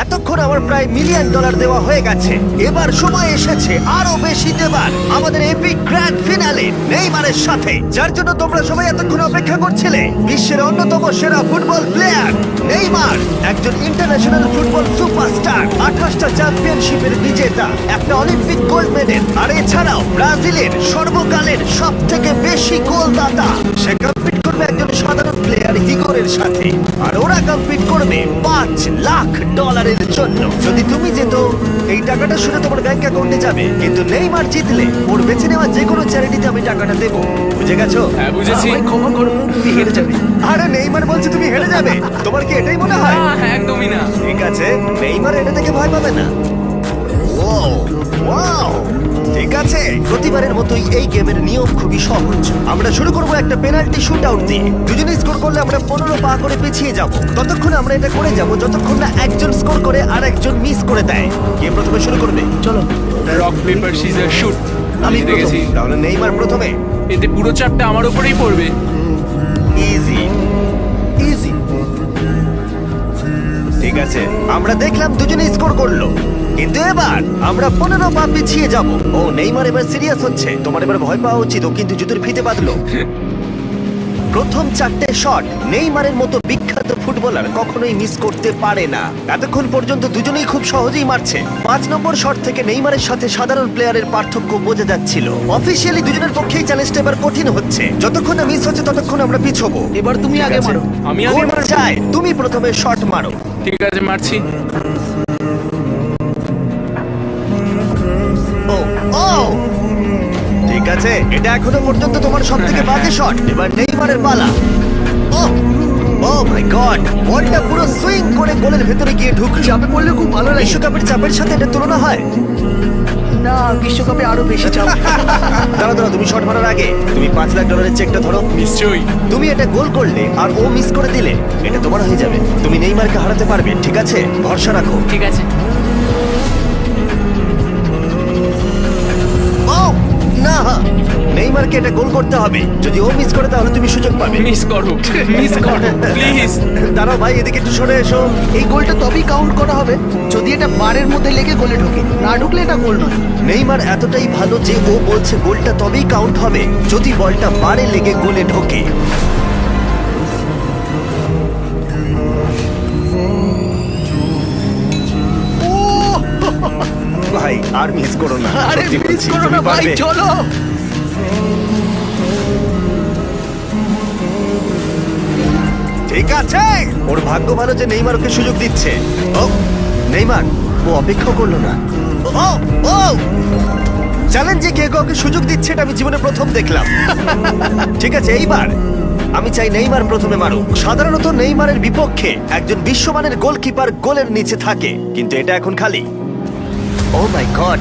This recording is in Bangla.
এতক্ষণ আমার প্রায় $1,000,000 দেওয়া হয়ে গেছে। এবার সময় এসেছে আরো বেশি দেবার, আমাদের এপিক গ্র্যান্ড ফিনালে নেইমারের সাথে, যার জন্য তোমরা সবাই এতক্ষণ অপেক্ষা করছিলে। বিশ্বের অন্যতম সেরা ফুটবল প্লেয়ার নেইমার, একজন ইন্টারন্যাশনাল ফুটবল সুপারস্টার, 28টা চ্যাম্পিয়নশিপের বিজেতা, একটা অলিম্পিক গোল্ড মেডেল, আর এছাড়াও ব্রাজিলের সর্বকালের সব থেকে বেশি গোলদাতা। সে কম্পিট করবে একজন সাধারণ প্লেয়ার হিগোরের সাথে, আর ওরা কম্পিট করবে $5,00,000 জন্য। যদি তুমি যেত, এই টাকাটা শুনে তোমার ব্যাংক অ্যাকাউন্টে যাবে, কিন্তু নেইমার জিতলে ওর বেছে নেওয়া যে কোনো চ্যারিটিতে আমি টাকাটা দেবো। বুঝে গেছো? হ্যাঁ বুঝেছি। ক্ষমা করো, তুমি হেরে যাবে। আরে নেইমার বলছে তুমি হেরে যাবে, তোমার কি এটাই মনে হয়? হ্যাঁ একদমই না। ঠিক আছে, নেইমার এটা থেকে ভয় পাবে না। ওয়াও ওয়াও, ঠিক আছে। প্রতিবারের মতোই এই গেমের নিয়ম খুবই সহজ। আমরা শুরু করব একটা পেনাল্টি শুট আউট দিয়ে। দুজনে স্কোর করলে আমরা 15 পা করে পিছিয়ে যাব। ততক্ষণ আমরা এটা করে যাব যতক্ষণ না একজন স্কোর করে আর একজন মিস করে দেয়। কে প্রথমে শুরু করবে? চলো। Rock paper scissor shoot. আমি জিতে প্রথম। গেছি। তাহলে নেইমার প্রথমে। এতে পুরো চাপটা আমার উপরেই পড়বে। Easy easy. ঠিক আছে, আমরা দেখলাম দুজনে স্কোর করলো, কিন্তু এবার আমরা 15 পা পিছিয়ে যাব। ও নেইমার এবার সিরিয়াস হচ্ছে। তোমার এবার ভয় পাওয়া উচিত, ও কিন্তু জুতোর ফিতে বাঁধলো। প্রথম 4টে শট নেইমারের মতো বিখ্যাত ফুটবলার কখনোই মিস করতে পারে না। এতক্ষণ পর্যন্ত দুজনেই খুব সহজেই মারছে। 5 নম্বর শট থেকে নেইমারের সাথে সাধারণ প্লেয়ারের পার্থক্য বোঝা যাচ্ছিল। অফিসিয়ালি দুজনের পক্ষেই চ্যালেঞ্জটা এবার কঠিন হচ্ছে। যতক্ষণ না মিস হচ্ছে ততক্ষণ আমরা পিছবো। এবার তুমি আগে মারো। আমি আগে গোল চাই, তুমি প্রথমে শট মারো। ঠিক আছে মারছি। ও ও, ঠিক আছে, এটা এখনো পর্যন্ত তোমার সবথেকে বাজে শট। এবার নেইমারের পালা। ও ও মাই গড, বলটা পুরো সুইং করে গোলের ভেতরে গিয়ে ঢুকলো। চাপে পড়লে খুব ভালো লাগে। বিশ্বকাপের চাপের সাথে এটা তুলনা হয়? না, বিশ্বকাপে আরো বেশি চাপ। দাঁড়াও দাঁড়াও, তুমি শট মারার আগে তুমি $5,00,000 চেকটা ধরো। নিশ্চয়ই। তুমি এটা গোল করলে আর ও মিস করে দিলে, এটা তোমার হয়ে যাবে। তুমি নেইমারকে হারাতে পারবে, ঠিক আছে? ভরসা রাখো। ঠিক আছে। ও না, নেইমারকে এটা গোল করতে হবে। যদি ও মিস করে তাহলে তুমি সুযোগ পাবে। মিস করো, মিস করো প্লিজ। দাঁড়াও ভাই, এদিকে একটু সরে এসো। এই গোলটা তবেই কাউন্ট করা হবে যদি এটা বারের মধ্যে লেগে গোলে ঢোকে। না ঢুকলে এটা গোল নয়। নেইমার এতটাই ভালো যে ও বলছে গোলটা তবেই কাউন্ট হবে যদি বলটা বারে লেগে গোলে ঢোকে। ও! ভাই আর মিস করো না, আরে সত্যি মিস বলছি, করো তুমি না ভাই, পারবে। চলো। ঠিক আছে, ওর ভাগ্য ভালো যে নেইমার ওকে সুযোগ দিচ্ছে। ও নেইমার, ও অপেক্ষা করলো না। ও ও, চ্যালেঞ্জে কে কাউকে সুযোগ দিচ্ছে এটা আমি জীবনে প্রথম দেখলাম। ঠিক আছে, এইবার আমি চাই নেইমার প্রথমে মারুক। সাধারণত নেইমারের বিপক্ষে একজন বিশ্বমানের গোলকিপার গোলের নিচে থাকে, কিন্তু এটা এখন খালি। ও মাই গড,